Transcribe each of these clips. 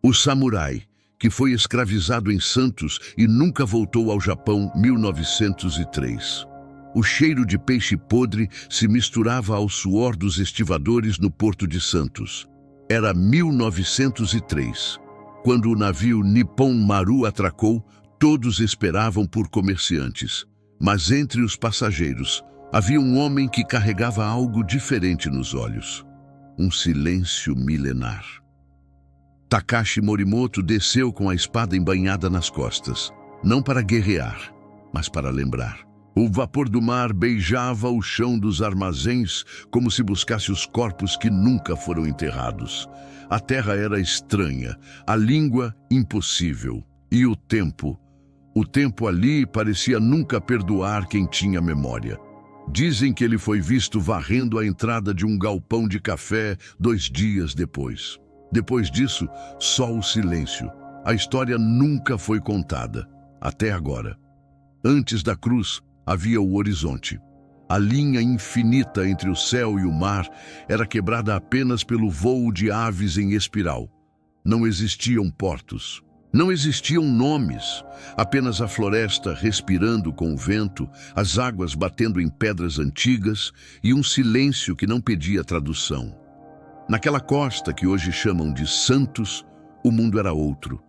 O samurai, que foi escravizado em Santos e nunca voltou ao Japão, 1903. O cheiro de peixe podre se misturava ao suor dos estivadores no Porto de Santos. Era 1903. Quando o navio Nippon Maru atracou, todos esperavam por comerciantes. Mas entre os passageiros, havia um homem que carregava algo diferente nos olhos. Um silêncio milenar. Takashi Morimoto desceu com a espada embainhada nas costas, não para guerrear, mas para lembrar. O vapor do mar beijava o chão dos armazéns como se buscasse os corpos que nunca foram enterrados. A terra era estranha, a língua impossível. E o tempo ali parecia nunca perdoar quem tinha memória. Dizem que ele foi visto varrendo a entrada de um galpão de café 2 dias depois. Depois disso, só o silêncio. A história nunca foi contada, até agora. Antes da cruz, havia o horizonte. A linha infinita entre o céu e o mar era quebrada apenas pelo voo de aves em espiral. Não existiam portos. Não existiam nomes, apenas a floresta respirando com o vento, as águas batendo em pedras antigas e um silêncio que não pedia tradução. Naquela costa que hoje chamam de Santos, o mundo era outro.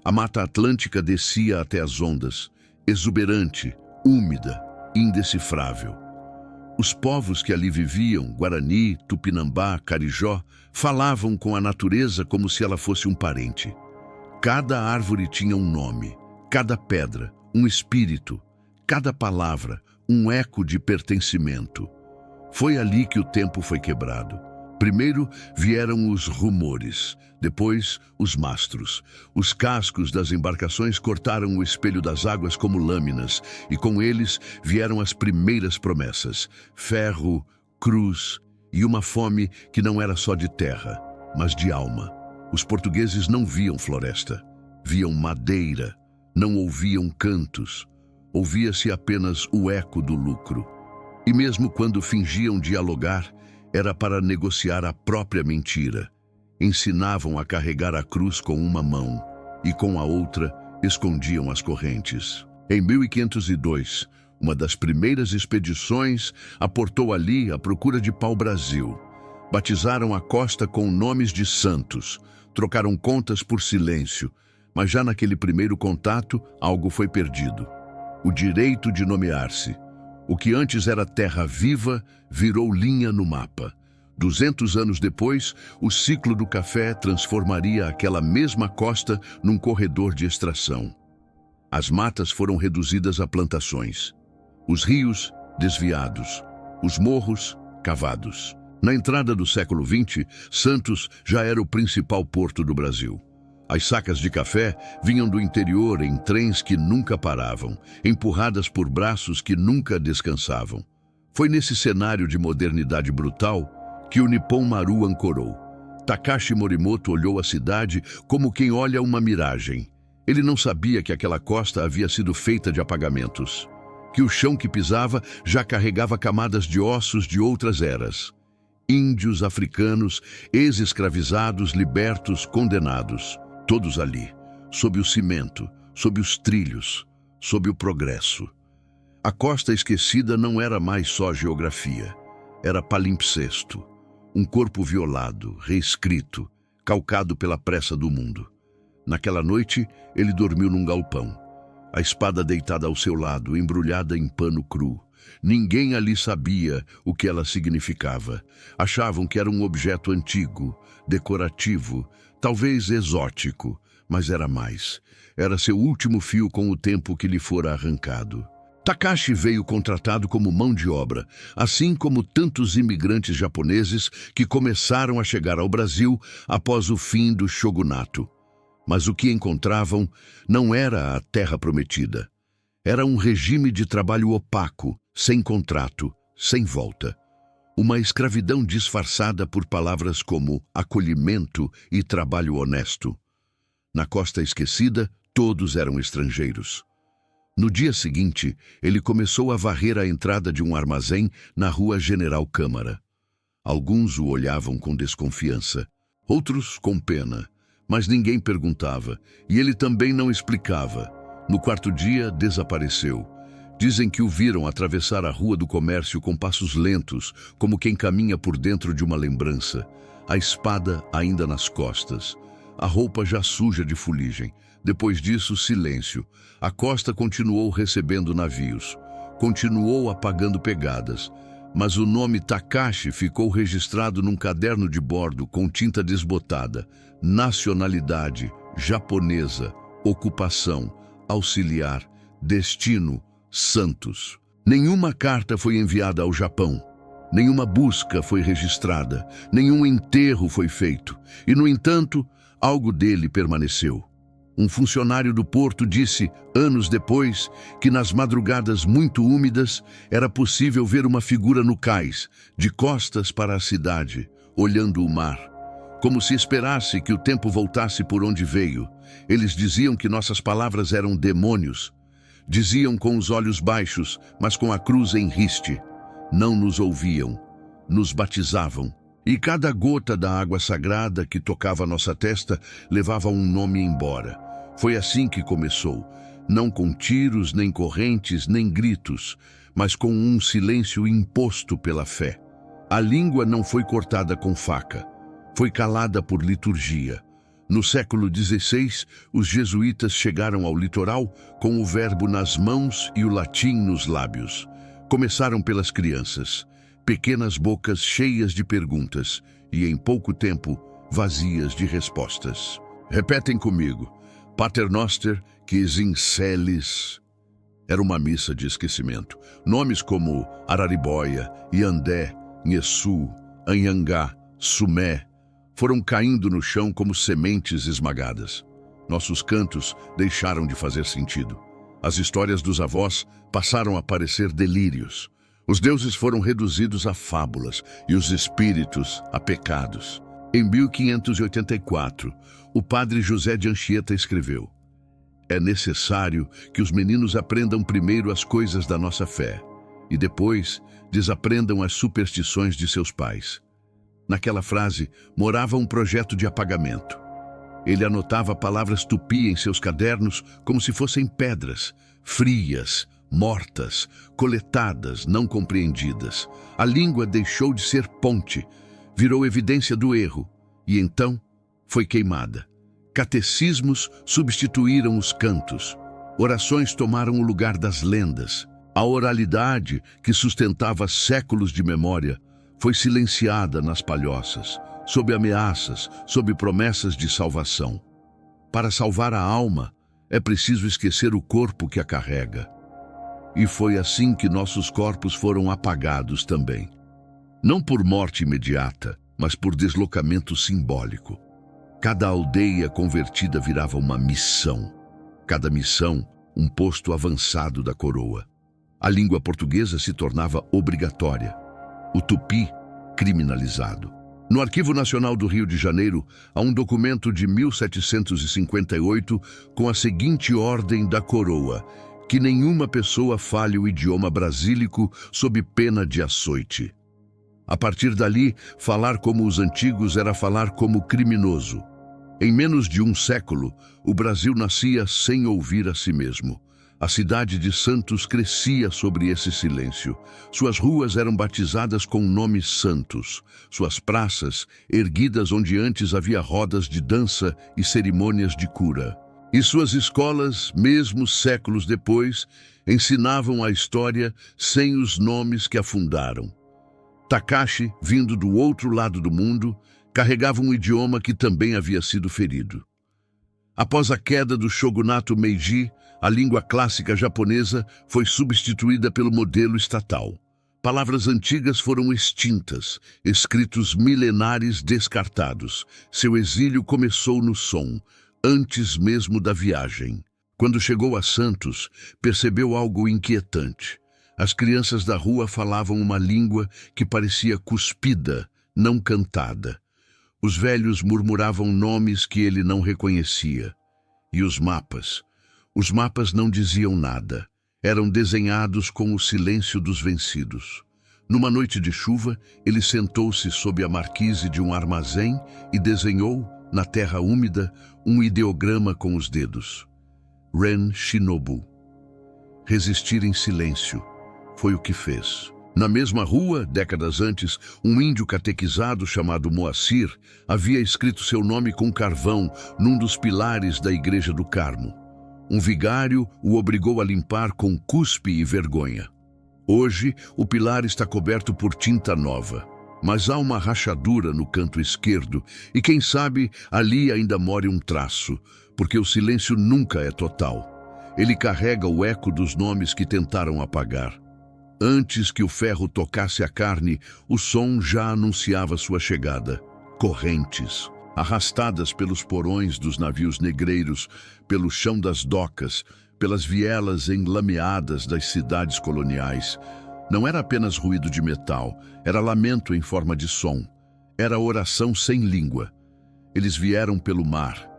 A Mata Atlântica descia até as ondas, exuberante, úmida, indecifrável. Os povos que ali viviam, Guarani, Tupinambá, Carijó, falavam com a natureza como se ela fosse um parente. Cada árvore tinha um nome, cada pedra, um espírito, cada palavra, um eco de pertencimento. Foi ali que o tempo foi quebrado. Primeiro vieram os rumores, depois os mastros. Os cascos das embarcações cortaram o espelho das águas como lâminas, e com eles vieram as primeiras promessas: ferro, cruz e uma fome que não era só de terra, mas de alma. Os portugueses não viam floresta, viam madeira, não ouviam cantos, ouvia-se apenas o eco do lucro. E mesmo quando fingiam dialogar, era para negociar a própria mentira. Ensinavam a carregar a cruz com uma mão e com a outra escondiam as correntes. Em 1502, uma das primeiras expedições aportou ali à procura de pau-brasil. Batizaram a costa com nomes de santos, trocaram contas por silêncio, mas já naquele primeiro contato algo foi perdido. O direito de nomear-se. O que antes era terra viva virou linha no mapa. 200 anos depois, o ciclo do café transformaria aquela mesma costa num corredor de extração. As matas foram reduzidas a plantações. Os rios, desviados. Os morros, cavados. Na entrada do século XX, Santos já era o principal porto do Brasil. As sacas de café vinham do interior em trens que nunca paravam, empurradas por braços que nunca descansavam. Foi nesse cenário de modernidade brutal que o Nippon Maru ancorou. Takashi Morimoto olhou a cidade como quem olha uma miragem. Ele não sabia que aquela costa havia sido feita de apagamentos, que o chão que pisava já carregava camadas de ossos de outras eras. Índios africanos, ex-escravizados, libertos, condenados. Todos ali, sob o cimento, sob os trilhos, sob o progresso. A costa esquecida não era mais só geografia, era palimpsesto, um corpo violado, reescrito, calcado pela pressa do mundo. Naquela noite, ele dormiu num galpão, a espada deitada ao seu lado, embrulhada em pano cru. Ninguém ali sabia o que ela significava. Achavam que era um objeto antigo, decorativo, talvez exótico, mas era mais. Era seu último fio com o tempo que lhe fora arrancado. Takashi veio contratado como mão de obra, assim como tantos imigrantes japoneses que começaram a chegar ao Brasil após o fim do shogunato. Mas o que encontravam não era a terra prometida. Era um regime de trabalho opaco, sem contrato, sem volta. Uma escravidão disfarçada por palavras como acolhimento e trabalho honesto. Na costa esquecida, todos eram estrangeiros. No dia seguinte, ele começou a varrer a entrada de um armazém na rua General Câmara. Alguns o olhavam com desconfiança, outros com pena, mas ninguém perguntava, e ele também não explicava. No quarto dia, desapareceu. Dizem que o viram atravessar a rua do comércio com passos lentos, como quem caminha por dentro de uma lembrança. A espada ainda nas costas. A roupa já suja de fuligem. Depois disso, silêncio. A costa continuou recebendo navios. Continuou apagando pegadas. Mas o nome Takashi ficou registrado num caderno de bordo com tinta desbotada. Nacionalidade, japonesa. Ocupação, auxiliar. Destino, Santos. Nenhuma carta foi enviada ao Japão. Nenhuma busca foi registrada. Nenhum enterro foi feito. E, no entanto, algo dele permaneceu. Um funcionário do porto disse, anos depois, que nas madrugadas muito úmidas era possível ver uma figura no cais, de costas para a cidade, olhando o mar, como se esperasse que o tempo voltasse por onde veio. Eles diziam que nossas palavras eram demônios. Diziam com os olhos baixos, mas com a cruz em riste. Não nos ouviam, nos batizavam. E cada gota da água sagrada que tocava nossa testa levava um nome embora. Foi assim que começou, não com tiros, nem correntes, nem gritos, mas com um silêncio imposto pela fé. A língua não foi cortada com faca, foi calada por liturgia. No século XVI, os jesuítas chegaram ao litoral com o verbo nas mãos e o latim nos lábios. Começaram pelas crianças, pequenas bocas cheias de perguntas e, em pouco tempo, vazias de respostas. Repetem comigo. Pater Noster, quis in celis. Era uma missa de esquecimento. Nomes como Araribóia, Iandé, Nheçu, Anhangá, Sumé, foram caindo no chão como sementes esmagadas. Nossos cantos deixaram de fazer sentido. As histórias dos avós passaram a parecer delírios. Os deuses foram reduzidos a fábulas e os espíritos a pecados. Em 1584, o padre José de Anchieta escreveu: é necessário que os meninos aprendam primeiro as coisas da nossa fé e depois desaprendam as superstições de seus pais. Naquela frase morava um projeto de apagamento. Ele anotava palavras tupi em seus cadernos como se fossem pedras, frias, mortas, coletadas, não compreendidas. A língua deixou de ser ponte, virou evidência do erro, e então foi queimada. Catecismos substituíram os cantos. Orações tomaram o lugar das lendas. A oralidade, que sustentava séculos de memória, foi silenciada nas palhoças, sob ameaças, sob promessas de salvação. Para salvar a alma, é preciso esquecer o corpo que a carrega. E foi assim que nossos corpos foram apagados também. Não por morte imediata, mas por deslocamento simbólico. Cada aldeia convertida virava uma missão. Cada missão, um posto avançado da coroa. A língua portuguesa se tornava obrigatória. O tupi, criminalizado. No Arquivo Nacional do Rio de Janeiro, há um documento de 1758 com a seguinte ordem da coroa: que nenhuma pessoa fale o idioma brasílico sob pena de açoite. A partir dali, falar como os antigos era falar como criminoso. Em menos de um século, o Brasil nascia sem ouvir a si mesmo. A cidade de Santos crescia sobre esse silêncio. Suas ruas eram batizadas com nomes santos. Suas praças, erguidas onde antes havia rodas de dança e cerimônias de cura. E suas escolas, mesmo séculos depois, ensinavam a história sem os nomes que a fundaram. Takashi, vindo do outro lado do mundo, carregava um idioma que também havia sido ferido. Após a queda do shogunato Meiji, a língua clássica japonesa foi substituída pelo modelo estatal. Palavras antigas foram extintas, escritos milenares descartados. Seu exílio começou no som, antes mesmo da viagem. Quando chegou a Santos, percebeu algo inquietante. As crianças da rua falavam uma língua que parecia cuspida, não cantada. Os velhos murmuravam nomes que ele não reconhecia. E os mapas? Os mapas não diziam nada. Eram desenhados com o silêncio dos vencidos. Numa noite de chuva, ele sentou-se sob a marquise de um armazém e desenhou na terra úmida, um ideograma com os dedos. Ren Shinobu. Resistir em silêncio. Foi o que fez. Na mesma rua, décadas antes, um índio catequizado chamado Moacir havia escrito seu nome com carvão num dos pilares da Igreja do Carmo. Um vigário o obrigou a limpar com cuspe e vergonha. Hoje, o pilar está coberto por tinta nova, mas há uma rachadura no canto esquerdo e, quem sabe, ali ainda mora um traço, porque o silêncio nunca é total. Ele carrega o eco dos nomes que tentaram apagar. Antes que o ferro tocasse a carne, o som já anunciava sua chegada. Correntes, arrastadas pelos porões dos navios negreiros, pelo chão das docas, pelas vielas enlameadas das cidades coloniais. Não era apenas ruído de metal, era lamento em forma de som. Era oração sem língua. Eles vieram pelo mar,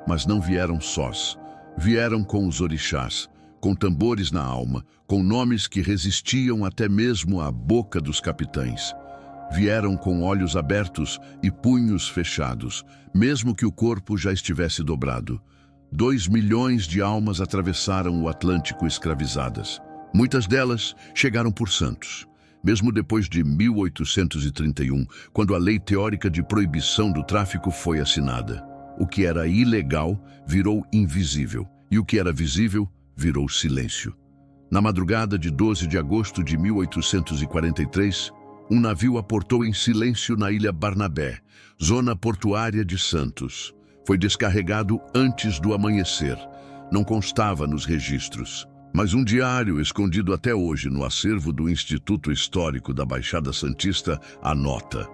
mas não vieram sós. Vieram com os orixás, com tambores na alma, com nomes que resistiam até mesmo à boca dos capitães. Vieram com olhos abertos e punhos fechados, mesmo que o corpo já estivesse dobrado. 2 milhões de almas atravessaram o Atlântico escravizadas. Muitas delas chegaram por Santos, mesmo depois de 1831, quando a lei teórica de proibição do tráfico foi assinada. O que era ilegal virou invisível, e o que era visível virou silêncio. Na madrugada de 12 de agosto de 1843, um navio aportou em silêncio na Ilha Barnabé, zona portuária de Santos. Foi descarregado antes do amanhecer. Não constava nos registros. Mas um diário, escondido até hoje no acervo do Instituto Histórico da Baixada Santista, anota: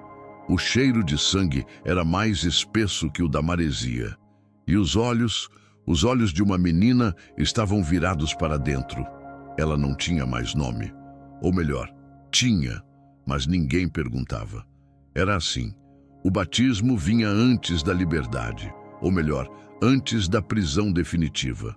o cheiro de sangue era mais espesso que o da maresia. E os olhos de uma menina estavam virados para dentro. Ela não tinha mais nome. Ou melhor, tinha, mas ninguém perguntava. Era assim. O batismo vinha antes da liberdade. Ou melhor, antes da prisão definitiva.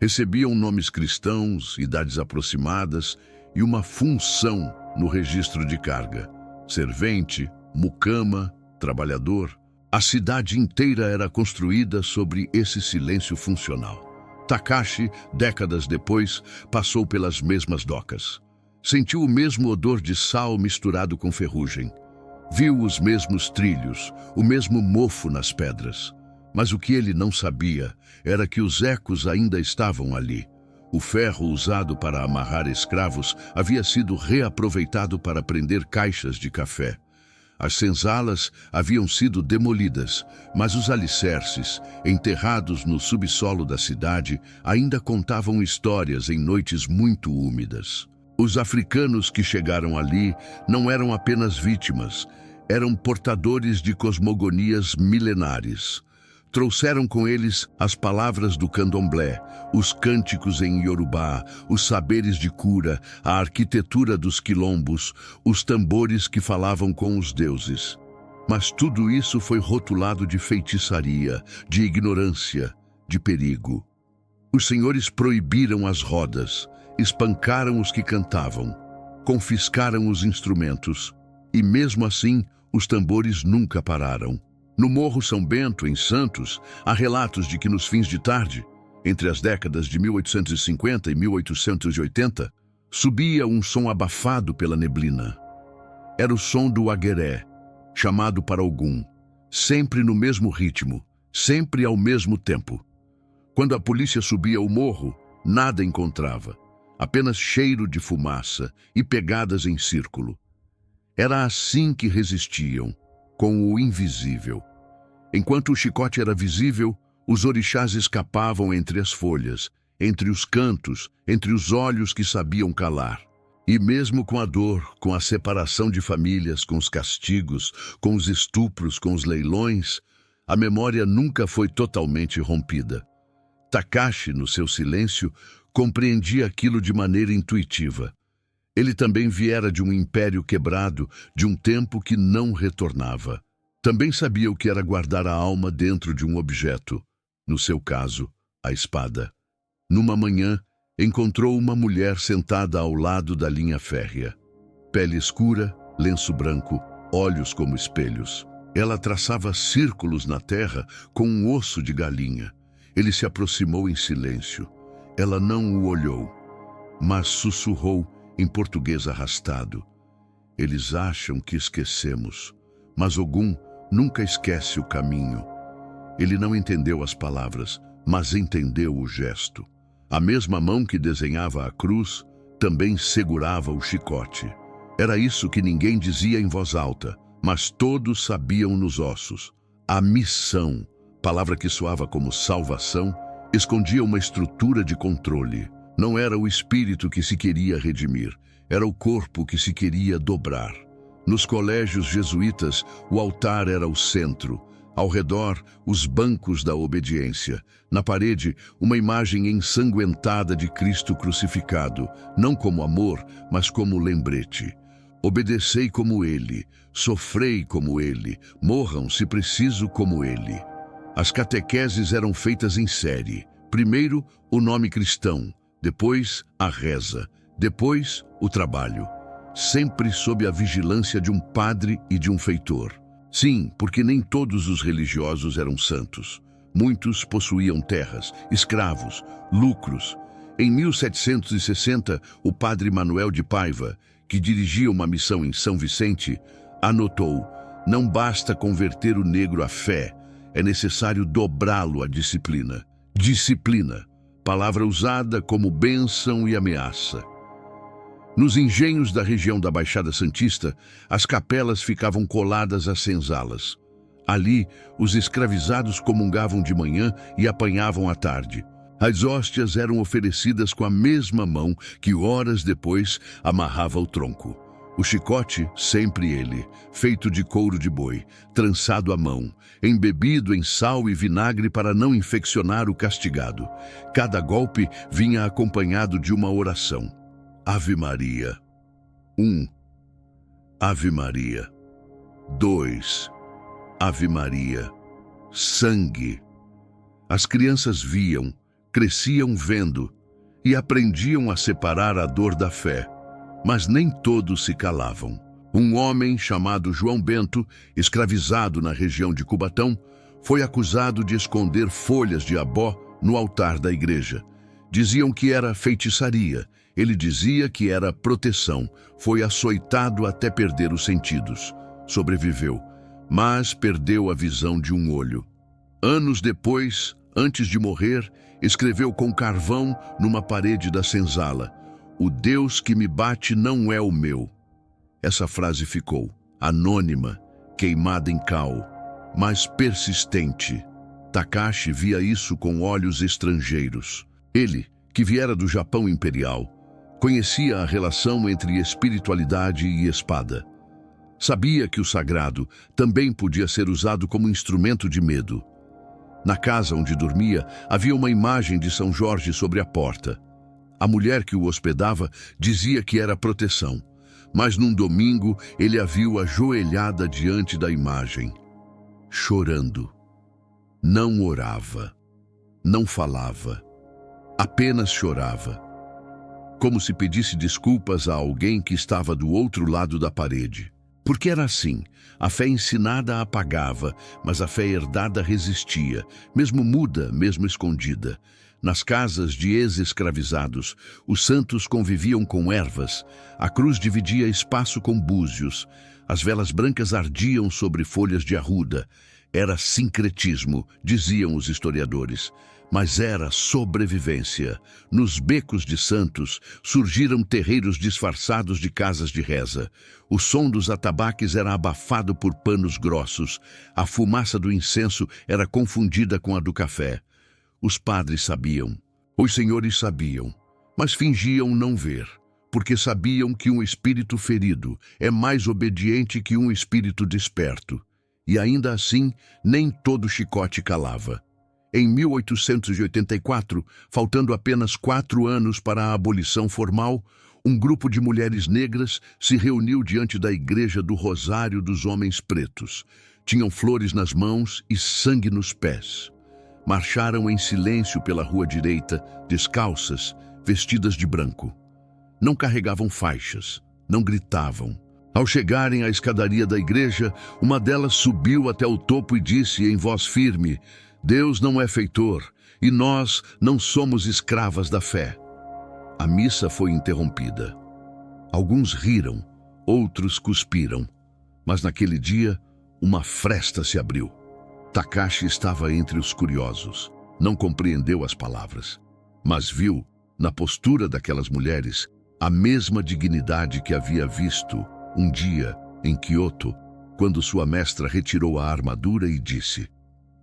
Recebiam nomes cristãos, idades aproximadas e uma função no registro de carga. Servente, mucama, trabalhador. A cidade inteira era construída sobre esse silêncio funcional. Takashi, décadas depois, passou pelas mesmas docas. Sentiu o mesmo odor de sal misturado com ferrugem. Viu os mesmos trilhos, o mesmo mofo nas pedras. Mas o que ele não sabia era que os ecos ainda estavam ali. O ferro usado para amarrar escravos havia sido reaproveitado para prender caixas de café. As senzalas haviam sido demolidas, mas os alicerces, enterrados no subsolo da cidade, ainda contavam histórias em noites muito úmidas. Os africanos que chegaram ali não eram apenas vítimas, eram portadores de cosmogonias milenares. Trouxeram com eles as palavras do candomblé, os cânticos em Yorubá, os saberes de cura, a arquitetura dos quilombos, os tambores que falavam com os deuses. Mas tudo isso foi rotulado de feitiçaria, de ignorância, de perigo. Os senhores proibiram as rodas, espancaram os que cantavam, confiscaram os instrumentos, e mesmo assim os tambores nunca pararam. No Morro São Bento, em Santos, há relatos de que nos fins de tarde, entre as décadas de 1850 e 1880, subia um som abafado pela neblina. Era o som do agueré, chamado para Ogum, sempre no mesmo ritmo, sempre ao mesmo tempo. Quando a polícia subia o morro, nada encontrava, apenas cheiro de fumaça e pegadas em círculo. Era assim que resistiam, com o invisível. Enquanto o chicote era visível, os orixás escapavam entre as folhas, entre os cantos, entre os olhos que sabiam calar. E mesmo com a dor, com a separação de famílias, com os castigos, com os estupros, com os leilões, a memória nunca foi totalmente rompida. Takashi, no seu silêncio, compreendia aquilo de maneira intuitiva. Ele também viera de um império quebrado, de um tempo que não retornava. Também sabia o que era guardar a alma dentro de um objeto, no seu caso, a espada. Numa manhã, encontrou uma mulher sentada ao lado da linha férrea. Pele escura, lenço branco, olhos como espelhos. Ela traçava círculos na terra com um osso de galinha. Ele se aproximou em silêncio. Ela não o olhou, mas sussurrou em português arrastado. Eles acham que esquecemos, mas Ogum nunca esquece o caminho. Ele não entendeu as palavras, mas entendeu o gesto. A mesma mão que desenhava a cruz também segurava o chicote. Era isso que ninguém dizia em voz alta, mas todos sabiam nos ossos. A missão, palavra que soava como salvação, escondia uma estrutura de controle. Não era o espírito que se queria redimir, era o corpo que se queria dobrar. Nos colégios jesuítas, o altar era o centro. Ao redor, os bancos da obediência. Na parede, uma imagem ensanguentada de Cristo crucificado, não como amor, mas como lembrete. Obedecei como Ele, sofrei como Ele, morram se preciso como Ele. As catequeses eram feitas em série. Primeiro, o nome cristão, depois, a reza, depois, o trabalho. Sempre sob a vigilância de um padre e de um feitor. Sim, porque nem todos os religiosos eram santos. Muitos possuíam terras, escravos, lucros. Em 1760, o padre Manuel de Paiva, que dirigia uma missão em São Vicente, anotou: não basta converter o negro à fé, é necessário dobrá-lo à disciplina. Disciplina, palavra usada como bênção e ameaça. Nos engenhos da região da Baixada Santista, as capelas ficavam coladas às senzalas. Ali, os escravizados comungavam de manhã e apanhavam à tarde. As hóstias eram oferecidas com a mesma mão que horas depois amarrava o tronco. O chicote, sempre ele, feito de couro de boi, trançado à mão, embebido em sal e vinagre para não infeccionar o castigado. Cada golpe vinha acompanhado de uma oração. Ave Maria. 1. Ave Maria. 2. Ave Maria. Sangue. As crianças viam, cresciam vendo e aprendiam a separar a dor da fé. Mas nem todos se calavam. Um homem chamado João Bento, escravizado na região de Cubatão, foi acusado de esconder folhas de abó no altar da igreja. Diziam que era feitiçaria. Ele dizia que era proteção. Foi açoitado até perder os sentidos. Sobreviveu, mas perdeu a visão de um olho. Anos depois, antes de morrer, escreveu com carvão numa parede da senzala: o Deus que me bate não é o meu. Essa frase ficou anônima, queimada em cal, mas persistente. Takashi via isso com olhos estrangeiros. Ele, que viera do Japão imperial, conhecia a relação entre espiritualidade e espada. Sabia que o sagrado também podia ser usado como instrumento de medo. Na casa onde dormia, havia uma imagem de São Jorge sobre a porta. A mulher que o hospedava dizia que era proteção, mas num domingo ele a viu ajoelhada diante da imagem, chorando. Não orava, não falava, apenas chorava, como se pedisse desculpas a alguém que estava do outro lado da parede. Porque era assim, a fé ensinada apagava, mas a fé herdada resistia, mesmo muda, mesmo escondida. Nas casas de ex-escravizados, os santos conviviam com ervas, a cruz dividia espaço com búzios, as velas brancas ardiam sobre folhas de arruda. Era sincretismo, diziam os historiadores, mas era sobrevivência. Nos becos de santos surgiram terreiros disfarçados de casas de reza. O som dos atabaques era abafado por panos grossos, a fumaça do incenso era confundida com a do café. Os padres sabiam, os senhores sabiam, mas fingiam não ver, porque sabiam que um espírito ferido é mais obediente que um espírito desperto. E ainda assim, nem todo chicote calava. Em 1884, faltando apenas 4 anos para a abolição formal, um grupo de mulheres negras se reuniu diante da Igreja do Rosário dos Homens Pretos. Tinham flores nas mãos e sangue nos pés. Marcharam em silêncio pela rua direita, descalças, vestidas de branco. Não carregavam faixas, não gritavam, Ao chegarem à escadaria da igreja, uma delas subiu até o topo e disse em voz firme: Deus não é feitor, e nós não somos escravas da fé. A missa foi interrompida. Alguns riram, outros cuspiram, mas naquele dia uma fresta se abriu. Takashi estava entre os curiosos. Não compreendeu as palavras, mas viu, na postura daquelas mulheres, a mesma dignidade que havia visto um dia em Kyoto, quando sua mestra retirou a armadura e disse: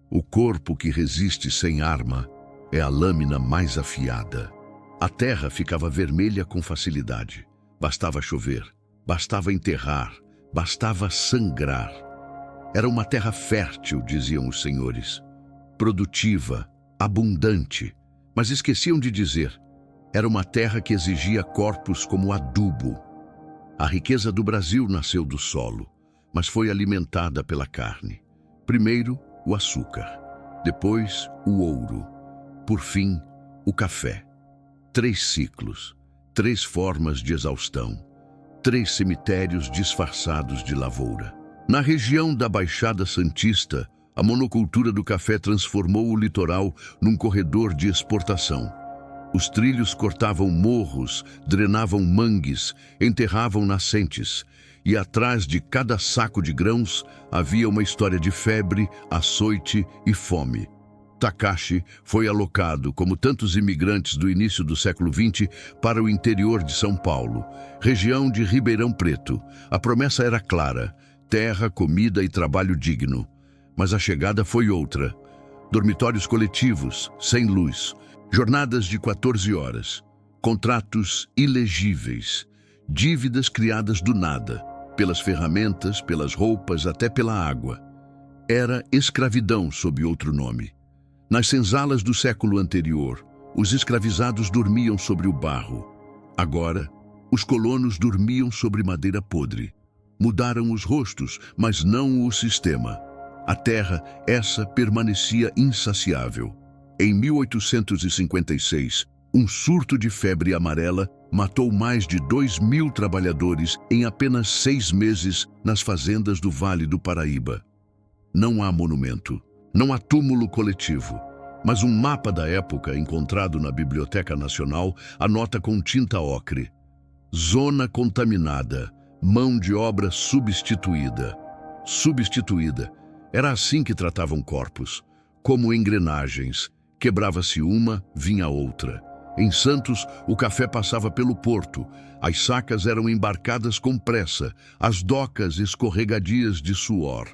O corpo que resiste sem arma é a lâmina mais afiada. A terra ficava vermelha com facilidade. Bastava chover, bastava enterrar, bastava sangrar. Era uma terra fértil, diziam os senhores, produtiva, abundante, mas esqueciam de dizer: era uma terra que exigia corpos como adubo. A riqueza do Brasil nasceu do solo, mas foi alimentada pela carne. Primeiro, o açúcar, depois, o ouro, por fim, o café. 3 ciclos, 3 formas de exaustão, 3 cemitérios disfarçados de lavoura. Na região da Baixada Santista, a monocultura do café transformou o litoral num corredor de exportação. Os trilhos cortavam morros, drenavam mangues, enterravam nascentes, e atrás de cada saco de grãos havia uma história de febre, açoite e fome. Takashi foi alocado, como tantos imigrantes do início do século XX, para o interior de São Paulo, região de Ribeirão Preto. A promessa era clara: terra, comida e trabalho digno. Mas a chegada foi outra. Dormitórios coletivos, sem luz, jornadas de 14 horas, contratos ilegíveis, dívidas criadas do nada, pelas ferramentas, pelas roupas, até pela água. Era escravidão sob outro nome. Nas senzalas do século anterior, os escravizados dormiam sobre o barro. Agora, os colonos dormiam sobre madeira podre. Mudaram os rostos, mas não o sistema. A terra, essa, permanecia insaciável. Em 1856, um surto de febre amarela matou mais de 2.000 trabalhadores em apenas 6 meses nas fazendas do Vale do Paraíba. Não há monumento, não há túmulo coletivo, mas um mapa da época encontrado na Biblioteca Nacional anota com tinta ocre: zona contaminada, mão de obra substituída. Substituída. Era assim que tratavam corpos, como engrenagens. Quebrava-se uma, vinha outra. Em Santos, o café passava pelo porto. As sacas eram embarcadas com pressa, as docas escorregadias de suor.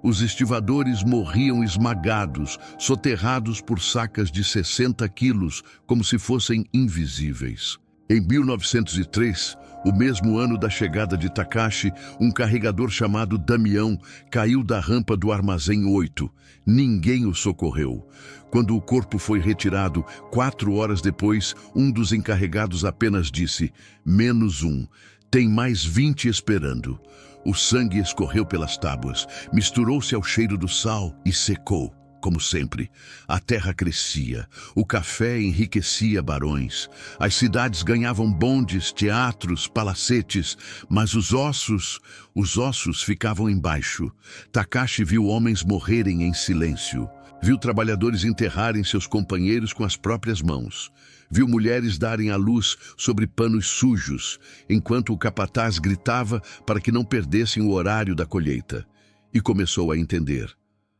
Os estivadores morriam esmagados, soterrados por sacas de 60 quilos, como se fossem invisíveis. Em 1903, o mesmo ano da chegada de Takashi, um carregador chamado Damião caiu da rampa do armazém 8. Ninguém o socorreu. Quando o corpo foi retirado, 4 horas depois, um dos encarregados apenas disse: -1, tem mais 20 esperando. O sangue escorreu pelas tábuas, misturou-se ao cheiro do sal e secou. Como sempre, a terra crescia, o café enriquecia barões, as cidades ganhavam bondes, teatros, palacetes, mas os ossos ficavam embaixo. Takashi viu homens morrerem em silêncio, viu trabalhadores enterrarem seus companheiros com as próprias mãos, viu mulheres darem à luz sobre panos sujos, enquanto o capataz gritava para que não perdessem o horário da colheita, e começou a entender.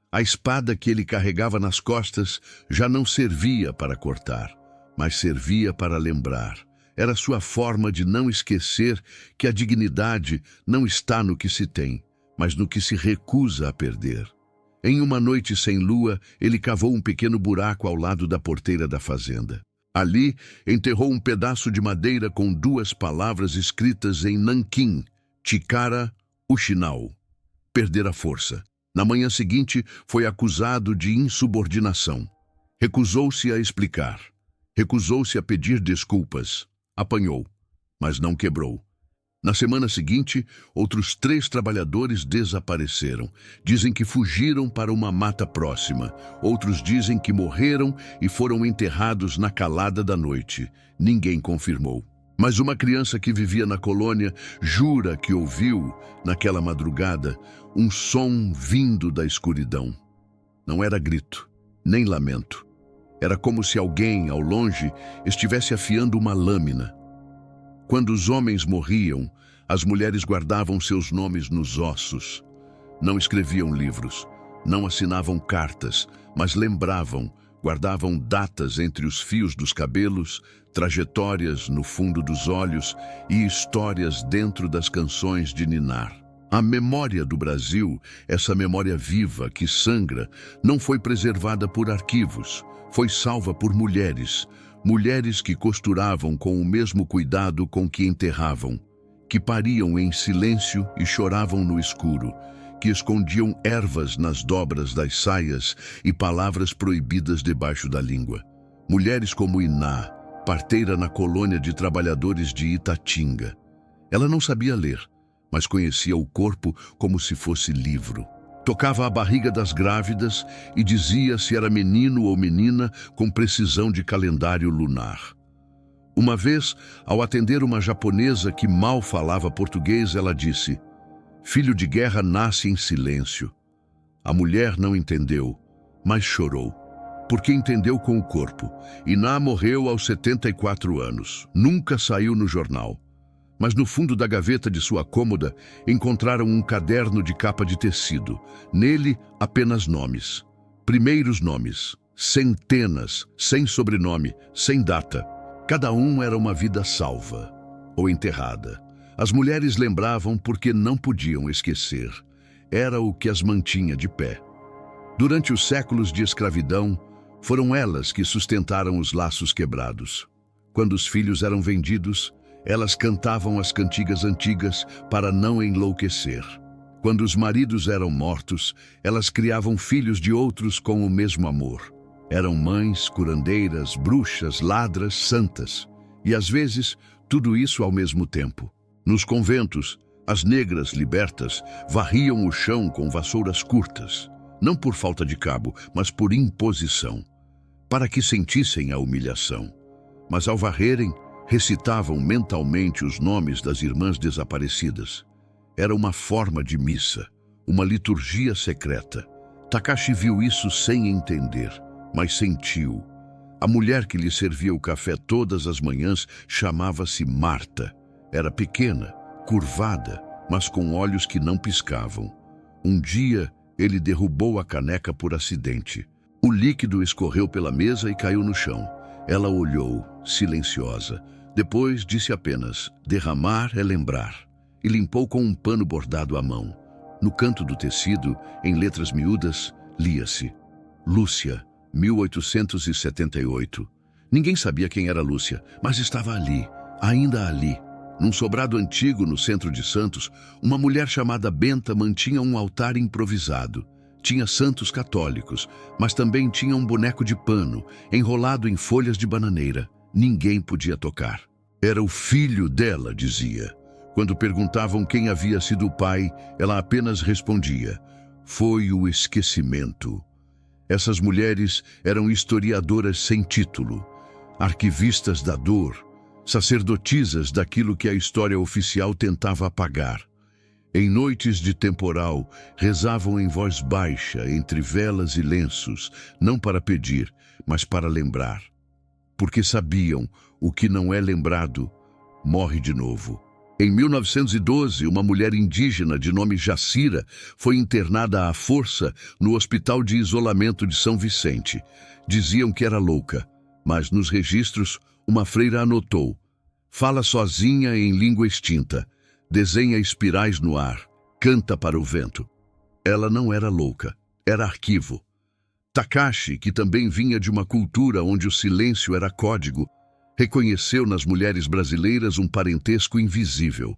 A espada que ele carregava nas costas já não servia para cortar, mas servia para lembrar. Era sua forma de não esquecer que a dignidade não está no que se tem, mas no que se recusa a perder. Em uma noite sem lua, ele cavou um pequeno buraco ao lado da porteira da fazenda. Ali, enterrou um pedaço de madeira com 2 palavras escritas em nanquim: Chikara Ushinao. Perder a força. Na manhã seguinte, foi acusado de insubordinação. Recusou-se a explicar. Recusou-se a pedir desculpas. Apanhou, mas não quebrou. Na semana seguinte, outros 3 trabalhadores desapareceram. Dizem que fugiram para uma mata próxima. Outros dizem que morreram e foram enterrados na calada da noite. Ninguém confirmou. Mas uma criança que vivia na colônia jura que ouviu, naquela madrugada, um som vindo da escuridão. Não era grito, nem lamento. Era como se alguém, ao longe, estivesse afiando uma lâmina. Quando os homens morriam, as mulheres guardavam seus nomes nos ossos. Não escreviam livros, não assinavam cartas, mas lembravam, guardavam datas entre os fios dos cabelos, trajetórias no fundo dos olhos e histórias dentro das canções de ninar. A memória do Brasil, essa memória viva que sangra, não foi preservada por arquivos, foi salva por mulheres, mulheres que costuravam com o mesmo cuidado com que enterravam, que pariam em silêncio e choravam no escuro, que escondiam ervas nas dobras das saias e palavras proibidas debaixo da língua. Mulheres como Iná, parteira na colônia de trabalhadores de Itatinga. Ela não sabia ler, mas conhecia o corpo como se fosse livro. Tocava a barriga das grávidas e dizia se era menino ou menina com precisão de calendário lunar. Uma vez, ao atender uma japonesa que mal falava português, ela disse: "Filho de guerra nasce em silêncio." A mulher não entendeu, mas chorou, porque entendeu com o corpo. Iná morreu aos 74 anos. Nunca saiu no jornal. Mas no fundo da gaveta de sua cômoda encontraram um caderno de capa de tecido. Nele, apenas nomes. Primeiros nomes. Centenas, sem sobrenome, sem data. Cada um era uma vida salva ou enterrada. As mulheres lembravam porque não podiam esquecer. Era o que as mantinha de pé. Durante os séculos de escravidão, foram elas que sustentaram os laços quebrados. Quando os filhos eram vendidos, elas cantavam as cantigas antigas para não enlouquecer. Quando os maridos eram mortos, elas criavam filhos de outros com o mesmo amor. Eram mães, curandeiras, bruxas, ladras, santas. E às vezes, tudo isso ao mesmo tempo. Nos conventos, as negras libertas varriam o chão com vassouras curtas, não por falta de cabo, mas por imposição, para que sentissem a humilhação. Mas ao varrerem, recitavam mentalmente os nomes das irmãs desaparecidas. Era uma forma de missa, uma liturgia secreta. Takashi viu isso sem entender, mas sentiu. A mulher que lhe servia o café todas as manhãs chamava-se Marta. Era pequena, curvada, mas com olhos que não piscavam. Um dia, ele derrubou a caneca por acidente. O líquido escorreu pela mesa e caiu no chão. Ela olhou, silenciosa. Depois disse apenas: "Derramar é lembrar", e limpou com um pano bordado à mão. No canto do tecido, em letras miúdas, lia-se: Lúcia, 1878. Ninguém sabia quem era Lúcia, mas estava ali, ainda ali. Num sobrado antigo no centro de Santos, uma mulher chamada Benta mantinha um altar improvisado. Tinha santos católicos, mas também tinha um boneco de pano, enrolado em folhas de bananeira. Ninguém podia tocar. Era o filho dela, dizia. Quando perguntavam quem havia sido o pai, ela apenas respondia: "Foi o esquecimento." Essas mulheres eram historiadoras sem título, arquivistas da dor, sacerdotisas daquilo que a história oficial tentava apagar. Em noites de temporal, rezavam em voz baixa, entre velas e lenços, não para pedir, mas para lembrar. Porque sabiam, o que não é lembrado, morre de novo. Em 1912, uma mulher indígena de nome Jacira foi internada à força no Hospital de Isolamento de São Vicente. Diziam que era louca, mas nos registros, uma freira anotou: "Fala sozinha em língua extinta, desenha espirais no ar, canta para o vento." Ela não era louca, era arquivo. Takashi, que também vinha de uma cultura onde o silêncio era código, reconheceu nas mulheres brasileiras um parentesco invisível.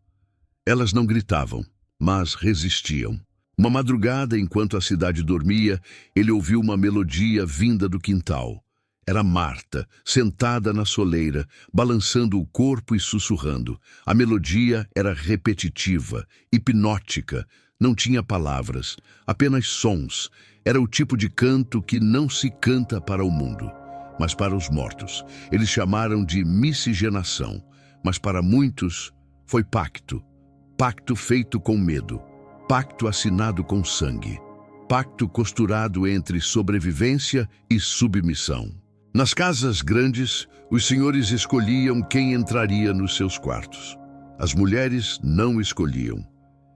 Elas não gritavam, mas resistiam. Uma madrugada, enquanto a cidade dormia, ele ouviu uma melodia vinda do quintal. Era Marta, sentada na soleira, balançando o corpo e sussurrando. A melodia era repetitiva, hipnótica, não tinha palavras, apenas sons. Era o tipo de canto que não se canta para o mundo, mas para os mortos. Eles chamaram de miscigenação. mas para muitos foi pacto. Pacto feito com medo, pacto assinado com sangue, pacto costurado entre sobrevivência e submissão. Nas casas grandes, os senhores escolhiam quem entraria nos seus quartos. As mulheres não escolhiam.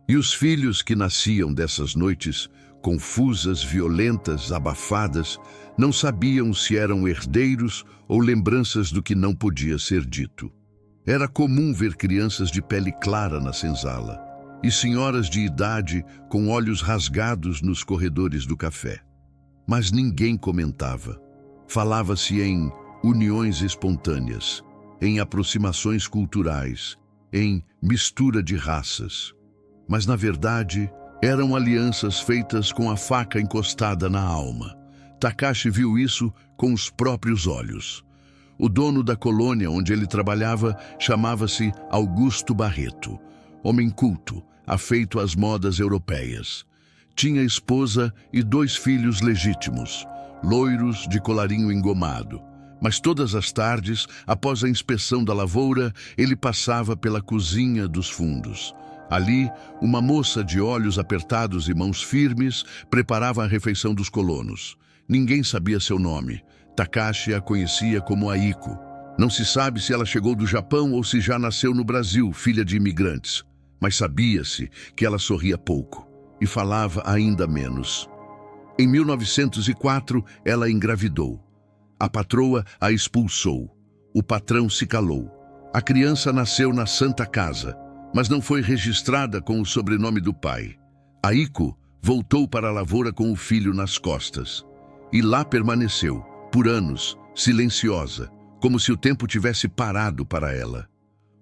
E os filhos que nasciam dessas noites, confusas, violentas, abafadas, não sabiam se eram herdeiros ou lembranças do que não podia ser dito. Era comum ver crianças de pele clara na senzala e senhoras de idade com olhos rasgados nos corredores do café. Mas ninguém comentava. Falava-se em uniões espontâneas, em aproximações culturais, em mistura de raças. Mas, na verdade, eram alianças feitas com a faca encostada na alma. Takashi viu isso com os próprios olhos. O dono da colônia onde ele trabalhava chamava-se Augusto Barreto, homem culto, afeito às modas europeias. Tinha esposa e 2 filhos legítimos, loiros de colarinho engomado. Mas todas as tardes, após a inspeção da lavoura, ele passava pela cozinha dos fundos. Ali, uma moça de olhos apertados e mãos firmes preparava a refeição dos colonos. Ninguém sabia seu nome. Takashi a conhecia como Aiko. Não se sabe se ela chegou do Japão ou se já nasceu no Brasil, filha de imigrantes. Mas sabia-se que ela sorria pouco e falava ainda menos. Em 1904, ela engravidou. A patroa a expulsou. O patrão se calou. A criança nasceu na Santa Casa, mas não foi registrada com o sobrenome do pai. Aiko voltou para a lavoura com o filho nas costas. E lá permaneceu, por anos, silenciosa, como se o tempo tivesse parado para ela.